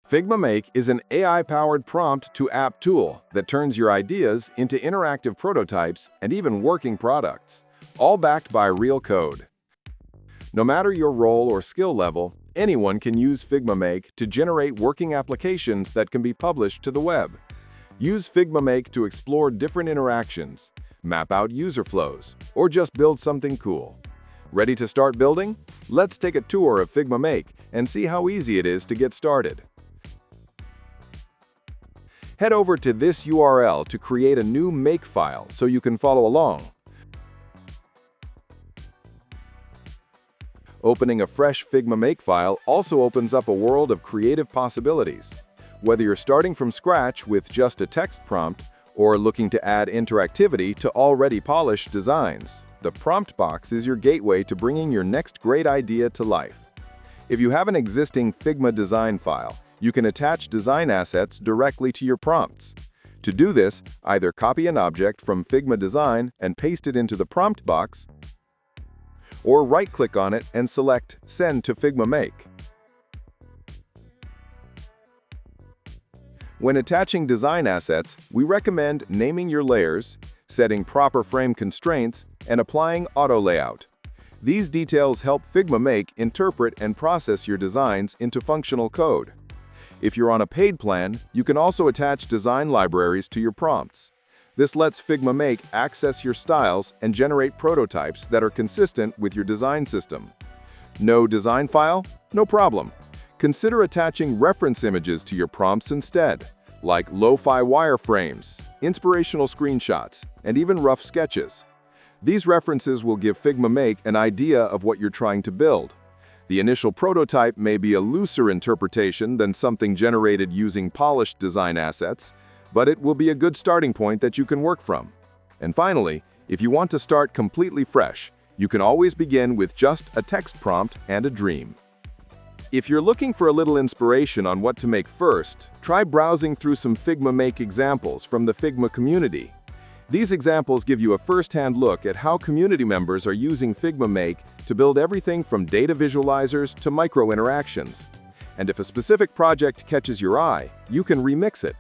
Figma Make is an AI-powered prompt-to-app tool that turns your ideas into interactive prototypes and even working products, all backed by real code. No matter your role or skill level, anyone can use Figma Make to generate working applications that can be published to the web. Use Figma Make to explore different interactions, map out user flows, or just build something cool. Ready to start building? Let's take a tour of Figma Make and see how easy it is to get started. Head over to this URL to create a new Make file so you can follow along. Opening a fresh Figma Make file also opens up a world of creative possibilities. Whether you're starting from scratch with just a text prompt or looking to add interactivity to already polished designs, the prompt box is your gateway to bringing your next great idea to life. If you have an existing Figma design file, you can attach design assets directly to your prompts. To do this, either copy an object from Figma Design and paste it into the prompt box, or right-click on it and select Send to Figma Make. When attaching design assets, we recommend naming your layers, setting proper frame constraints, and applying auto layout. These details help Figma Make interpret and process your designs into functional code. If you're on a paid plan, you can also attach design libraries to your prompts. This lets Figma Make access your styles and generate prototypes that are consistent with your design system. No design file? No problem. Consider attaching reference images to your prompts instead, like lo-fi wireframes, inspirational screenshots, and even rough sketches. These references will give Figma Make an idea of what you're trying to build. The initial prototype may be a looser interpretation than something generated using polished design assets, but it will be a good starting point that you can work from. And finally, if you want to start completely fresh, you can always begin with just a text prompt and a dream. If you're looking for a little inspiration on what to make first, try browsing through some Figma Make examples from the Figma community. These examples give you a first-hand look at how community members are using Figma Make to build everything from data visualizers to micro-interactions. And if a specific project catches your eye, you can remix it.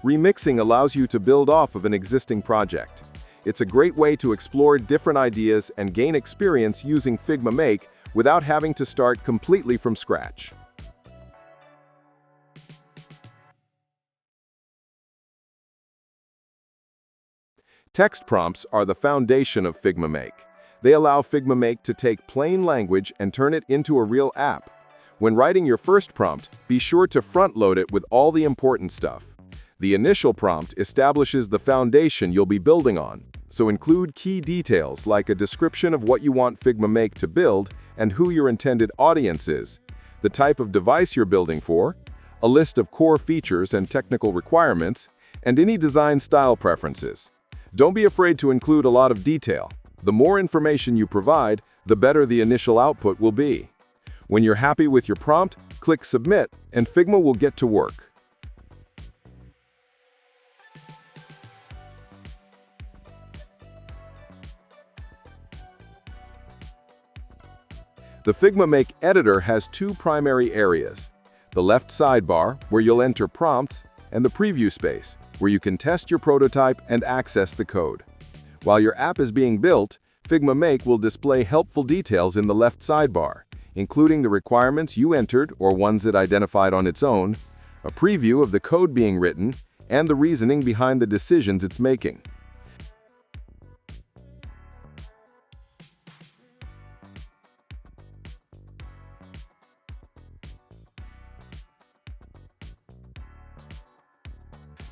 Remixing allows you to build off of an existing project. It's a great way to explore different ideas and gain experience using Figma Make without having to start completely from scratch. Text prompts are the foundation of Figma Make. They allow Figma Make to take plain language and turn it into a real app. When writing your first prompt, be sure to front-load it with all the important stuff. The initial prompt establishes the foundation you'll be building on, so include key details like a description of what you want Figma Make to build and who your intended audience is, the type of device you're building for, a list of core features and technical requirements, and any design style preferences. Don't be afraid to include a lot of detail. The more information you provide, the better the initial output will be. When you're happy with your prompt, click Submit, and Figma will get to work. The Figma Make editor has two primary areas: the left sidebar, where you'll enter prompts, and the preview space, where you can test your prototype and access the code. While your app is being built, Figma Make will display helpful details in the left sidebar, including the requirements you entered or ones it identified on its own, a preview of the code being written, and the reasoning behind the decisions it's making.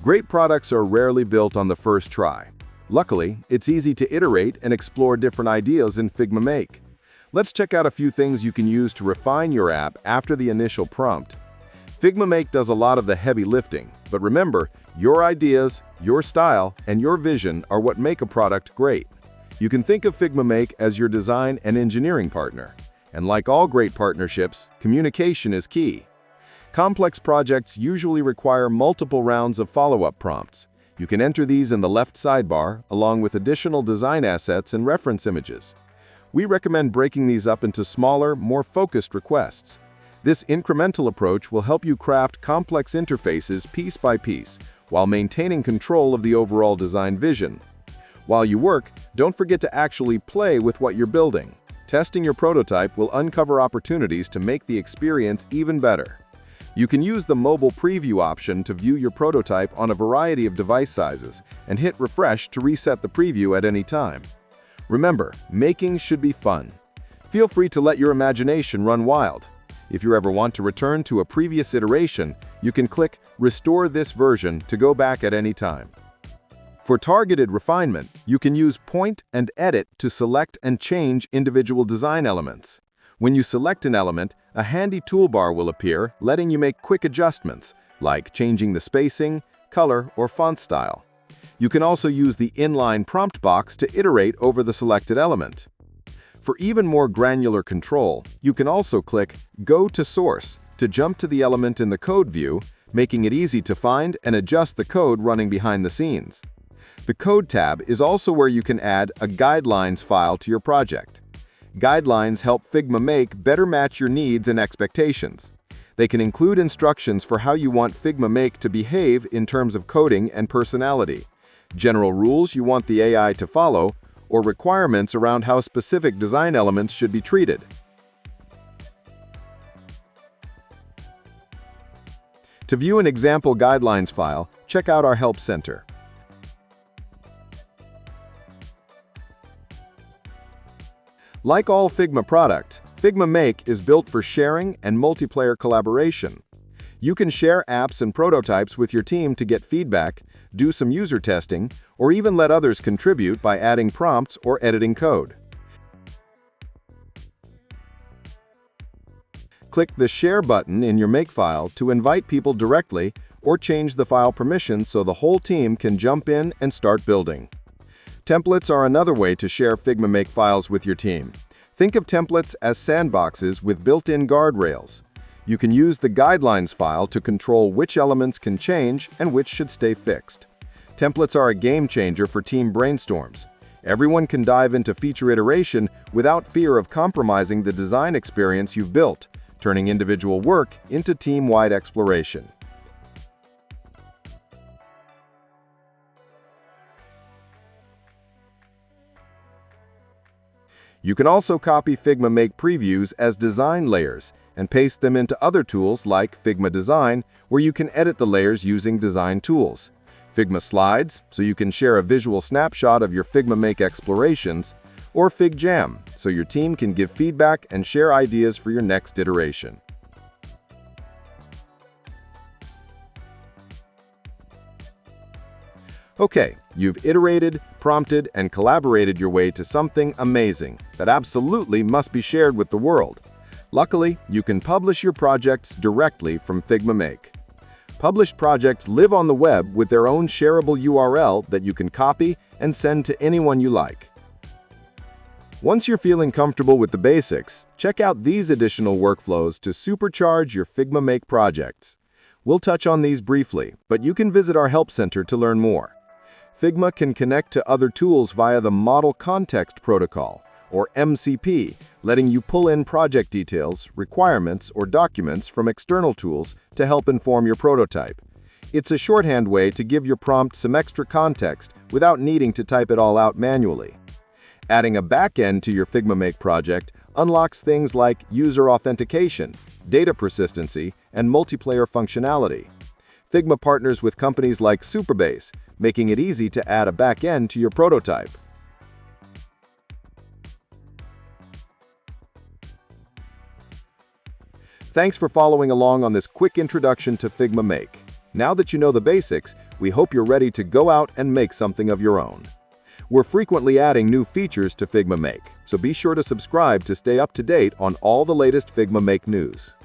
Great products are rarely built on the first try. Luckily, it's easy to iterate and explore different ideas in Figma Make. Let's check out a few things you can use to refine your app after the initial prompt. Figma Make does a lot of the heavy lifting, but remember, your ideas, your style, and your vision are what make a product great. You can think of Figma Make as your design and engineering partner. And like all great partnerships, communication is key. Complex projects usually require multiple rounds of follow-up prompts. You can enter these in the left sidebar, along with additional design assets and reference images. We recommend breaking these up into smaller, more focused requests. This incremental approach will help you craft complex interfaces piece by piece, while maintaining control of the overall design vision. While you work, don't forget to actually play with what you're building. Testing your prototype will uncover opportunities to make the experience even better. You can use the mobile preview option to view your prototype on a variety of device sizes and hit refresh to reset the preview at any time. Remember, making should be fun. Feel free to let your imagination run wild. If you ever want to return to a previous iteration, you can click Restore this version to go back at any time. For targeted refinement, you can use Point and Edit to select and change individual design elements. When you select an element, a handy toolbar will appear, letting you make quick adjustments, like changing the spacing, color, or font style. You can also use the inline prompt box to iterate over the selected element. For even more granular control, you can also click Go to Source to jump to the element in the code view, making it easy to find and adjust the code running behind the scenes. The Code tab is also where you can add a guidelines file to your project. Guidelines help Figma Make better match your needs and expectations. They can include instructions for how you want Figma Make to behave in terms of coding and personality, general rules you want the AI to follow, or requirements around how specific design elements should be treated. To view an example guidelines file, check out our Help Center. Like all Figma products, Figma Make is built for sharing and multiplayer collaboration. You can share apps and prototypes with your team to get feedback, do some user testing, or even let others contribute by adding prompts or editing code. Click the Share button in your Makefile to invite people directly or change the file permissions so the whole team can jump in and start building. Templates are another way to share Figma Make files with your team. Think of templates as sandboxes with built-in guardrails. You can use the guidelines file to control which elements can change and which should stay fixed. Templates are a game changer for team brainstorms. Everyone can dive into feature iteration without fear of compromising the design experience you've built, turning individual work into team-wide exploration. You can also copy Figma Make previews as design layers and paste them into other tools like Figma Design, where you can edit the layers using design tools. Figma Slides, so you can share a visual snapshot of your Figma Make explorations, or FigJam, so your team can give feedback and share ideas for your next iteration. Okay, you've iterated, prompted, and collaborated your way to something amazing that absolutely must be shared with the world. Luckily, you can publish your projects directly from Figma Make. Published projects live on the web with their own shareable URL that you can copy and send to anyone you like. Once you're feeling comfortable with the basics, check out these additional workflows to supercharge your Figma Make projects. We'll touch on these briefly, but you can visit our Help Center to learn more. Figma can connect to other tools via the Model Context Protocol, or MCP, letting you pull in project details, requirements, or documents from external tools to help inform your prototype. It's a shorthand way to give your prompt some extra context without needing to type it all out manually. Adding a backend to your Figma Make project unlocks things like user authentication, data persistency, and multiplayer functionality. Figma partners with companies like Supabase, making it easy to add a backend to your prototype. Thanks for following along on this quick introduction to Figma Make. Now that you know the basics, we hope you're ready to go out and make something of your own. We're frequently adding new features to Figma Make, so be sure to subscribe to stay up to date on all the latest Figma Make news.